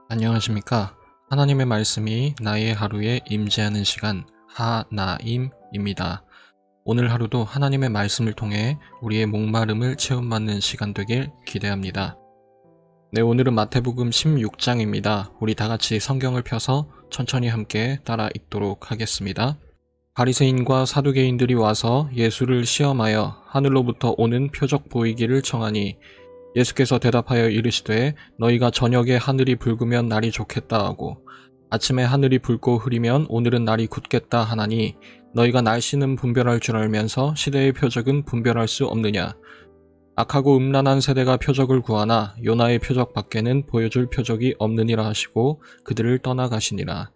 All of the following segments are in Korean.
안녕하십니까. 하나님의 말씀이 나의 하루에 임재하는 시간 하나임입니다. 오늘 하루도 하나님의 말씀을 통해 우리의 목마름을 체험받는 시간 되길 기대합니다. 네, 오늘은 마태복음 16장입니다. 우리 다같이 성경을 펴서 천천히 함께 따라 읽도록 하겠습니다. 바리새인과 사두개인들이 와서 예수를 시험하여 하늘로부터 오는 표적 보이기를 청하니 예수께서 대답하여 이르시되 너희가 저녁에 하늘이 붉으면 날이 좋겠다 하고 아침에 하늘이 붉고 흐리면 오늘은 날이 굳겠다 하나니 너희가 날씨는 분별할 줄 알면서 시대의 표적은 분별할 수 없느냐. 악하고 음란한 세대가 표적을 구하나 요나의 표적 밖에는 보여줄 표적이 없느니라 하시고 그들을 떠나가시니라.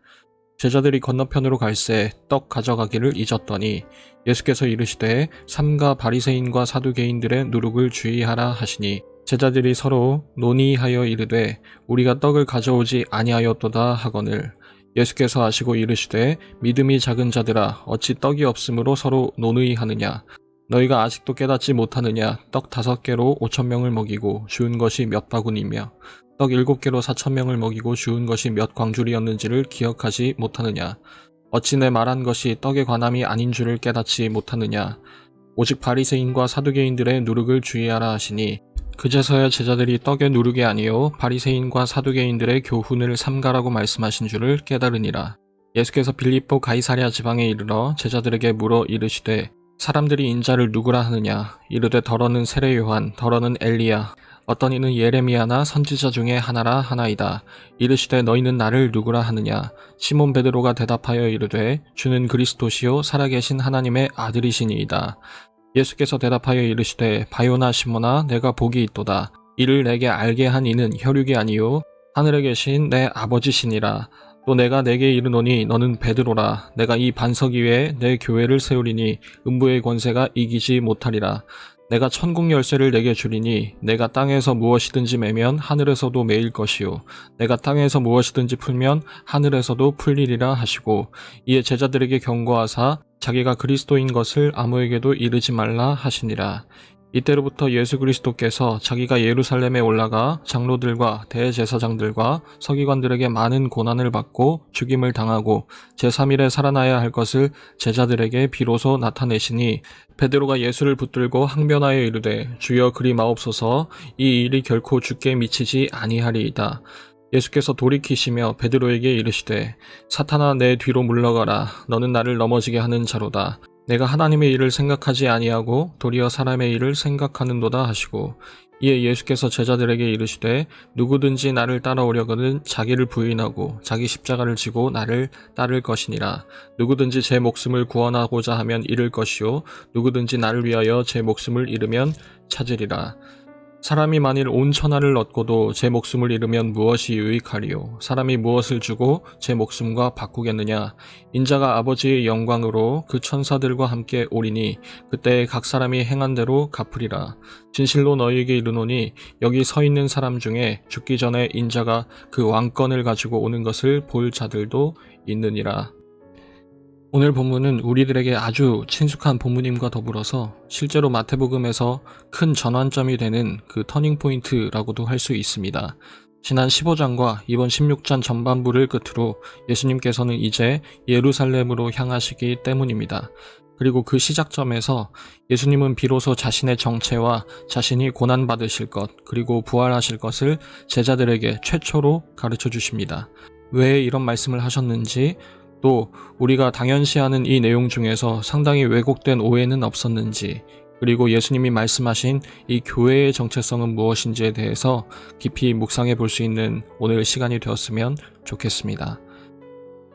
제자들이 건너편으로 갈새 떡 가져가기를 잊었더니 예수께서 이르시되 삼가 바리새인과 사두개인들의 누룩을 주의하라 하시니 제자들이 서로 논의하여 이르되 우리가 떡을 가져오지 아니하였도다 하거늘 예수께서 하시고 이르시되 믿음이 작은 자들아 어찌 떡이 없으므로 서로 논의하느냐. 너희가 아직도 깨닫지 못하느냐. 떡 5개로 5,000명을 먹이고 주운 것이 몇 바구니며 떡 7개로 4,000명을 먹이고 주운 것이 몇 광줄이었는지를 기억하지 못하느냐. 어찌 내 말한 것이 떡에 관함이 아닌 줄을 깨닫지 못하느냐. 오직 바리새인과 사두개인들의 누룩을 주의하라 하시니 그제서야 제자들이 떡의 누룩이 아니요 바리새인과 사두개인들의 교훈을 삼가라고 말씀하신 줄을 깨달으니라. 예수께서 빌립보 가이사랴 지방에 이르러 제자들에게 물어 이르시되 사람들이 인자를 누구라 하느냐. 이르되 더러는 세례 요한, 더러는 엘리야, 어떤 이는 예레미야나 선지자 중에 하나라 하나이다. 이르시되 너희는 나를 누구라 하느냐. 시몬 베드로가 대답하여 이르되 주는 그리스도시요 살아계신 하나님의 아들이시니이다. 예수께서 대답하여 이르시되 바요나 시몬아 내가 복이 있도다. 이를 내게 알게 한 이는 혈육이 아니요 하늘에 계신 내 아버지시니라. 또 내가 내게 이르노니 너는 베드로라. 내가 이 반석 위에 내 교회를 세우리니 음부의 권세가 이기지 못하리라. 내가 천국 열쇠를 내게 주리니 내가 땅에서 무엇이든지 매면 하늘에서도 매일 것이요 내가 땅에서 무엇이든지 풀면 하늘에서도 풀리리라 하시고 이에 제자들에게 경고하사 자기가 그리스도인 것을 아무에게도 이르지 말라 하시니라. 이때로부터 예수 그리스도께서 자기가 예루살렘에 올라가 장로들과 대제사장들과 서기관들에게 많은 고난을 받고 죽임을 당하고 제3일에 살아나야 할 것을 제자들에게 비로소 나타내시니 베드로가 예수를 붙들고 항변하여 이르되 주여 그리 마옵소서. 이 일이 결코 주께 미치지 아니하리이다. 예수께서 돌이키시며 베드로에게 이르시되 사탄아 내 뒤로 물러가라. 너는 나를 넘어지게 하는 자로다. 내가 하나님의 일을 생각하지 아니하고 도리어 사람의 일을 생각하는도다 하시고 이에 예수께서 제자들에게 이르시되 누구든지 나를 따라오려거든 자기를 부인하고 자기 십자가를 지고 나를 따를 것이니라. 누구든지 제 목숨을 구원하고자 하면 잃을 것이요 누구든지 나를 위하여 제 목숨을 잃으면 찾으리라. 사람이 만일 온 천하를 얻고도 제 목숨을 잃으면 무엇이 유익하리요. 사람이 무엇을 주고 제 목숨과 바꾸겠느냐. 인자가 아버지의 영광으로 그 천사들과 함께 오리니 그때 각 사람이 행한 대로 갚으리라. 진실로 너희에게 이르노니 여기 서 있는 사람 중에 죽기 전에 인자가 그 왕권을 가지고 오는 것을 볼 자들도 있느니라. 오늘 본문은 우리들에게 아주 친숙한 본문임과 더불어서 실제로 마태복음에서 큰 전환점이 되는 그 터닝포인트라고도 할 수 있습니다. 지난 15장과 이번 16장 전반부를 끝으로 예수님께서는 이제 예루살렘으로 향하시기 때문입니다. 그리고 그 시작점에서 예수님은 비로소 자신의 정체와 자신이 고난받으실 것 그리고 부활하실 것을 제자들에게 최초로 가르쳐 주십니다. 왜 이런 말씀을 하셨는지 또 우리가 당연시하는 이 내용 중에서 상당히 왜곡된 오해는 없었는지 그리고 예수님이 말씀하신 이 교회의 정체성은 무엇인지에 대해서 깊이 묵상해 볼 수 있는 오늘 시간이 되었으면 좋겠습니다.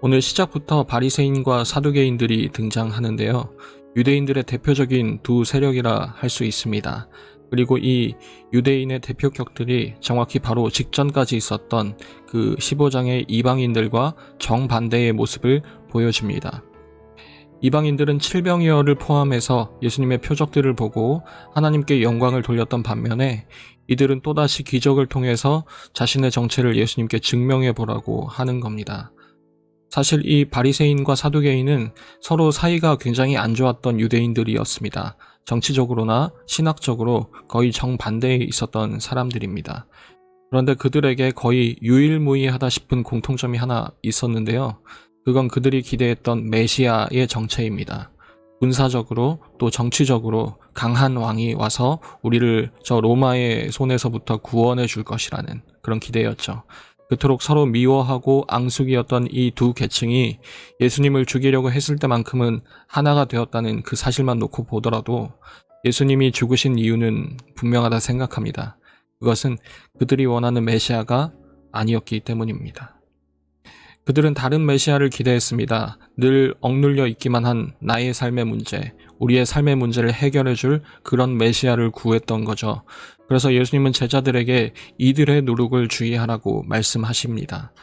오늘 시작부터 바리새인과 사두개인들이 등장하는데요. 유대인들의 대표적인 두 세력이라 할 수 있습니다. 그리고 이 유대인의 대표격들이 정확히 바로 직전까지 있었던 그 15장의 이방인들과 정반대의 모습을 보여줍니다. 이방인들은 칠병이어를 포함해서 예수님의 표적들을 보고 하나님께 영광을 돌렸던 반면에 이들은 또다시 기적을 통해서 자신의 정체를 예수님께 증명해 보라고 하는 겁니다. 사실 이 바리새인과 사두개인은 서로 사이가 굉장히 안 좋았던 유대인들이었습니다. 정치적으로나 신학적으로 거의 정반대에 있었던 사람들입니다. 그런데 그들에게 거의 유일무이하다 싶은 공통점이 하나 있었는데요. 그건 그들이 기대했던 메시아의 정체입니다. 군사적으로 또 정치적으로 강한 왕이 와서 우리를 저 로마의 손에서부터 구원해 줄 것이라는 그런 기대였죠. 그토록 서로 미워하고 앙숙이었던 이 두 계층이 예수님을 죽이려고 했을 때만큼은 하나가 되었다는 그 사실만 놓고 보더라도 예수님이 죽으신 이유는 분명하다 생각합니다. 그것은 그들이 원하는 메시아가 아니었기 때문입니다. 그들은 다른 메시아를 기대했습니다. 늘 억눌려 있기만 한 나의 삶의 문제, 우리의 삶의 문제를 해결해 줄 그런 메시아를 구했던 거죠. 그래서 예수님은 제자들에게 이들의 누룩을 주의하라고 말씀하십니다.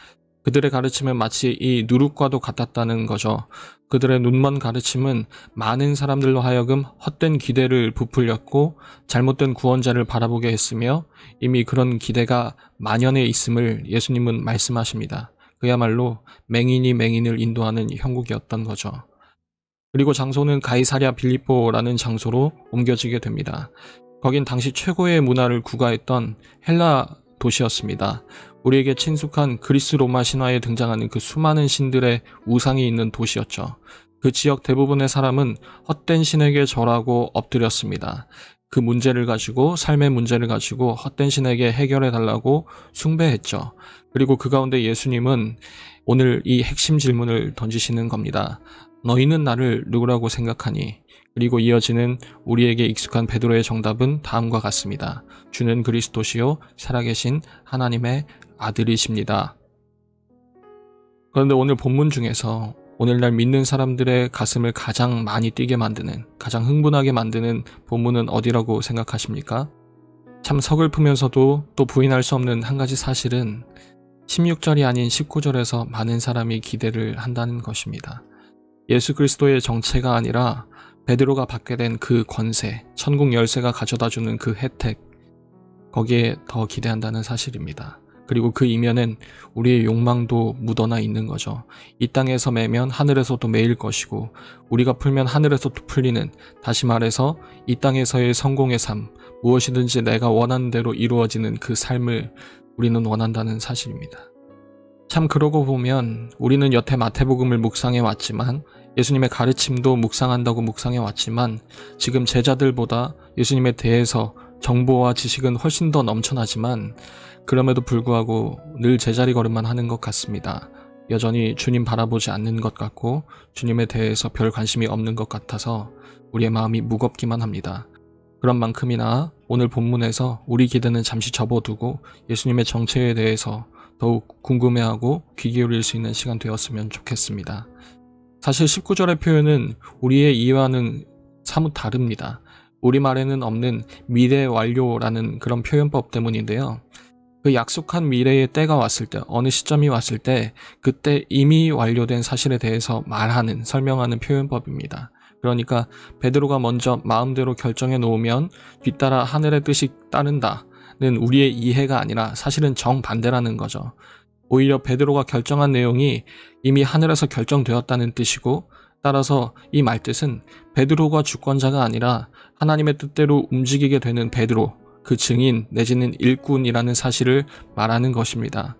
그들의 가르침은 마치 이 누룩과도 같았다는 거죠. 그들의 눈먼 가르침은 많은 사람들로 하여금 헛된 기대를 부풀렸고 잘못된 구원자를 바라보게 했으며 이미 그런 기대가 만연해 있음을 예수님은 말씀하십니다. 그야말로 맹인이 맹인을 인도하는 형국이었던 거죠. 그리고 장소는 가이사랴 빌립보라는 장소로 옮겨지게 됩니다. 거긴 당시 최고의 문화를 구가했던 헬라 도시였습니다. 우리에게 친숙한 그리스 로마 신화에 등장하는 그 수많은 신들의 우상이 있는 도시였죠. 그 지역 대부분의 사람은 헛된 신에게 절하고 엎드렸습니다. 그 문제를 가지고, 삶의 문제를 가지고 헛된 신에게 해결해 달라고 숭배했죠. 그리고 그 가운데 예수님은 오늘 이 핵심 질문을 던지시는 겁니다. 너희는 나를 누구라고 생각하니? 그리고 이어지는 우리에게 익숙한 베드로의 정답은 다음과 같습니다. 주는 그리스도시요 살아계신 하나님의 아들이십니다. 그런데 오늘 본문 중에서 오늘날 믿는 사람들의 가슴을 가장 많이 뛰게 만드는, 가장 흥분하게 만드는 본문은 어디라고 생각하십니까? 참 서글프면서도 또 부인할 수 없는 한 가지 사실은 16절이 아닌 19절에서 많은 사람이 기대를 한다는 것입니다. 예수 그리스도의 정체가 아니라 베드로가 받게 된 그 권세, 천국 열쇠가 가져다주는 그 혜택, 거기에 더 기대한다는 사실입니다. 그리고 그 이면엔 우리의 욕망도 묻어나 있는 거죠. 이 땅에서 매면 하늘에서도 매일 것이고 우리가 풀면 하늘에서도 풀리는, 다시 말해서 이 땅에서의 성공의 삶, 무엇이든지 내가 원하는 대로 이루어지는 그 삶을 우리는 원한다는 사실입니다. 참 그러고 보면 우리는 여태 마태복음을 묵상해 왔지만 예수님의 가르침도 묵상한다고 묵상해 왔지만 지금 제자들보다 예수님에 대해서 정보와 지식은 훨씬 더 넘쳐나지만 그럼에도 불구하고 늘 제자리 걸음만 하는 것 같습니다. 여전히 주님 바라보지 않는 것 같고 주님에 대해서 별 관심이 없는 것 같아서 우리의 마음이 무겁기만 합니다. 그런 만큼이나 오늘 본문에서 우리 기대는 잠시 접어두고 예수님의 정체에 대해서 더욱 궁금해하고 귀 기울일 수 있는 시간 되었으면 좋겠습니다. 사실 19절의 표현은 우리의 이해와는 사뭇 다릅니다. 우리말에는 없는 미래 완료라는 그런 표현법 때문인데요. 그 약속한 미래의 때가 왔을 때, 어느 시점이 왔을 때 그때 이미 완료된 사실에 대해서 말하는, 설명하는 표현법입니다. 그러니까 베드로가 먼저 마음대로 결정해 놓으면 뒤따라 하늘의 뜻이 따른다는 우리의 이해가 아니라 사실은 정반대라는 거죠. 오히려 베드로가 결정한 내용이 이미 하늘에서 결정되었다는 뜻이고, 따라서 이 말뜻은 베드로가 주권자가 아니라 하나님의 뜻대로 움직이게 되는 베드로, 그 증인 내지는 일꾼이라는 사실을 말하는 것입니다.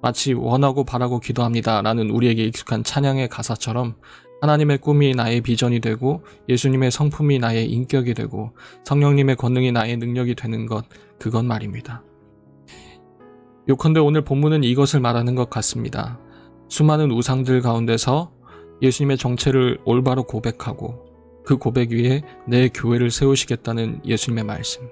마치 원하고 바라고 기도합니다 라는 우리에게 익숙한 찬양의 가사처럼 하나님의 꿈이 나의 비전이 되고 예수님의 성품이 나의 인격이 되고 성령님의 권능이 나의 능력이 되는 것, 그건 말입니다. 요컨대 오늘 본문은 이것을 말하는 것 같습니다. 수많은 우상들 가운데서 예수님의 정체를 올바로 고백하고 그 고백 위에 내 교회를 세우시겠다는 예수님의 말씀.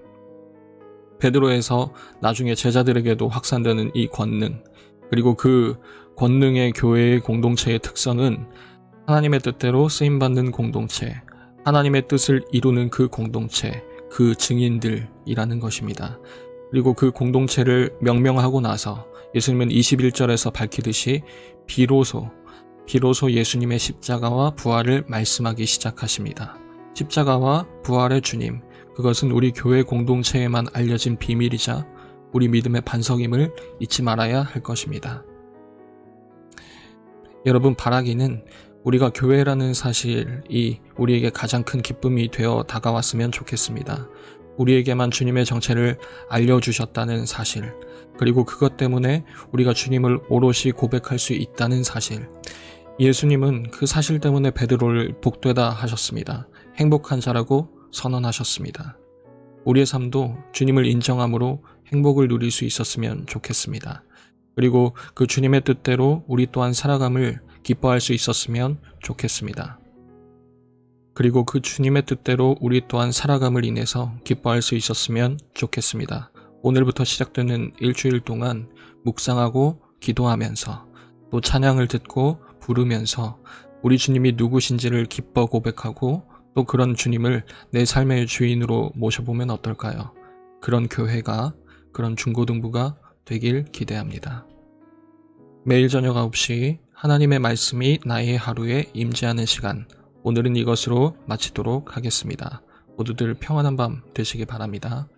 베드로에서 나중에 제자들에게도 확산되는 이 권능, 그리고 그 권능의 교회의 공동체의 특성은 하나님의 뜻대로 쓰임받는 공동체, 하나님의 뜻을 이루는 그 공동체, 그 증인들이라는 것입니다. 그리고 그 공동체를 명명하고 나서 예수님은 21절에서 밝히듯이 비로소 예수님의 십자가와 부활을 말씀하기 시작하십니다. 십자가와 부활의 주님, 그것은 우리 교회 공동체에만 알려진 비밀이자 우리 믿음의 반석임을 잊지 말아야 할 것입니다. 여러분, 바라기는 우리가 교회라는 사실이 우리에게 가장 큰 기쁨이 되어 다가왔으면 좋겠습니다. 우리에게만 주님의 정체를 알려주셨다는 사실, 그리고 그것 때문에 우리가 주님을 오롯이 고백할 수 있다는 사실. 예수님은 그 사실 때문에 베드로를 복되다 하셨습니다. 행복한 자라고 선언하셨습니다. 우리의 삶도 주님을 인정함으로 행복을 누릴 수 있었으면 좋겠습니다. 그리고 그 주님의 뜻대로 우리 또한 살아감을 기뻐할 수 있었으면 좋겠습니다. 그리고 그 주님의 뜻대로 우리 또한 살아감을 인해서 기뻐할 수 있었으면 좋겠습니다. 오늘부터 시작되는 일주일 동안 묵상하고 기도하면서 또 찬양을 듣고 부르면서 우리 주님이 누구신지를 기뻐 고백하고 또 그런 주님을 내 삶의 주인으로 모셔보면 어떨까요? 그런 교회가, 그런 중고등부가 되길 기대합니다. 매일 저녁 9시 하나님의 말씀이 나의 하루에 임재하는 시간, 오늘은 이것으로 마치도록 하겠습니다. 모두들 평안한 밤 되시기 바랍니다.